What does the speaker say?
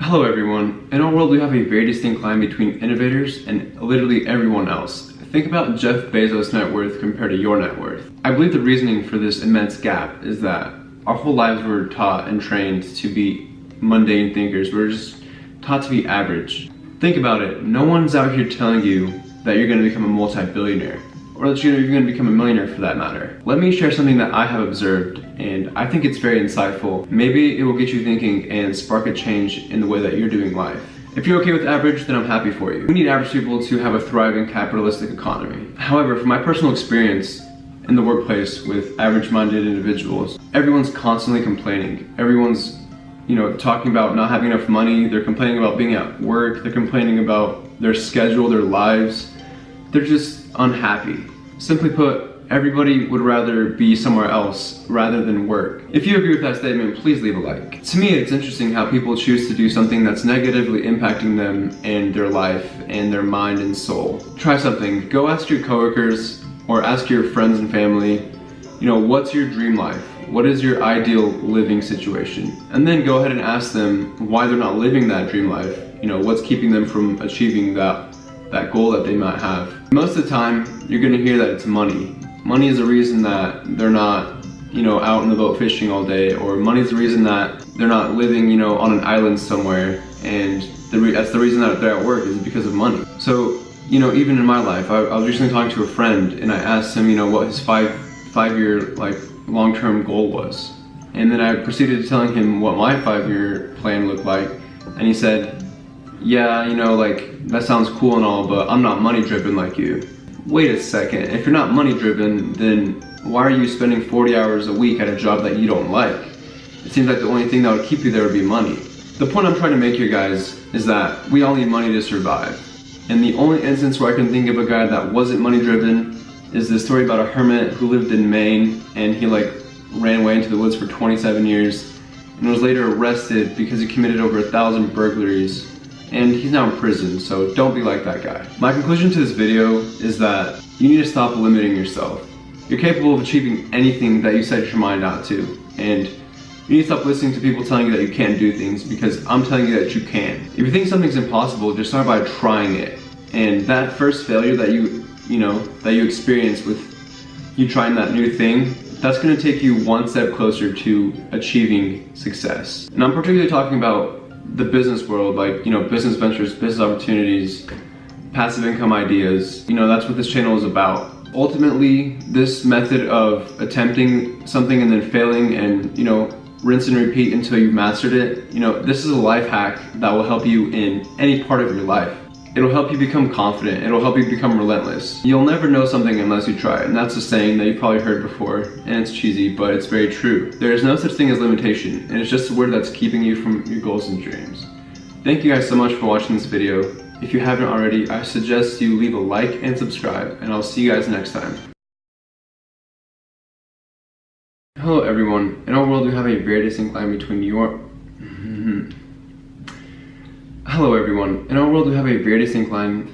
Hello everyone. In our world we have a very distinct line between innovators and literally everyone else. Think about Jeff Bezos' net worth compared to your net worth. I believe the reasoning for this immense gap is that our whole lives we're taught and trained to be mundane thinkers. We're just taught to be average. Think about it. No one's out here telling you that you're going to become a multi-billionaire, or that you're going to become a millionaire for that matter. Let me share something that I have observed, and I think it's very insightful. Maybe it will get you thinking and spark a change in the way that you're doing life. If you're okay with average, then I'm happy for you. We need average people to have a thriving capitalistic economy. However, from my personal experience in the workplace with average-minded individuals, everyone's constantly complaining. Everyone's, talking about not having enough money. They're complaining about being at work. They're complaining about their schedule, their lives. They're just unhappy. Simply put, everybody would rather be somewhere else rather than work. If you agree with that statement, please leave a like. To me, it's interesting how people choose to do something that's negatively impacting them and their life and their mind and soul. Try something. Go ask your coworkers or ask your friends and family, what's your dream life? What is your ideal living situation? And then go ahead and ask them why they're not living that dream life. What's keeping them from achieving that goal that they might have. Most of the time, you're gonna hear that it's money. Money is the reason that they're not, out in the boat fishing all day, or money is the reason that they're not living, on an island somewhere, and that's the reason that they're at work is because of money. So, even in my life, I was recently talking to a friend, and I asked him, what his five-year, long-term goal was. And then I proceeded to telling him what my 5-year plan looked like, and he said, yeah, that sounds cool and all, but I'm not money driven like you. Wait a second, if you're not money driven, then why are you spending 40 hours a week at a job that you don't like? It seems like the only thing that would keep you there would be money. The point I'm trying to make here, guys, is that we all need money to survive. And the only instance where I can think of a guy that wasn't money driven is the story about a hermit who lived in Maine, and he ran away into the woods for 27 years and was later arrested because he committed over 1,000 burglaries. And he's now in prison, so don't be like that guy. My conclusion to this video is that you need to stop limiting yourself. You're capable of achieving anything that you set your mind out to, and you need to stop listening to people telling you that you can't do things, because I'm telling you that you can. If you think something's impossible, just start by trying it. And that first failure that you experience with you trying that new thing, that's gonna take you one step closer to achieving success. And I'm particularly talking about the business world, business ventures, business opportunities, passive income ideas. That's what this channel is about. Ultimately, this method of attempting something and then failing and, rinse and repeat until you've mastered it, this is a life hack that will help you in any part of your life. It'll help you become confident. It'll help you become relentless. You'll never know something unless you try it. And that's a saying that you've probably heard before, and it's cheesy, but it's very true. There is no such thing as limitation, and it's just a word that's keeping you from your goals and dreams. Thank you guys so much for watching this video. If you haven't already, I suggest you leave a like and subscribe, and I'll see you guys next time. Hello everyone. In our world we have a very distinct line between Hello everyone. In our world we have a very distinct line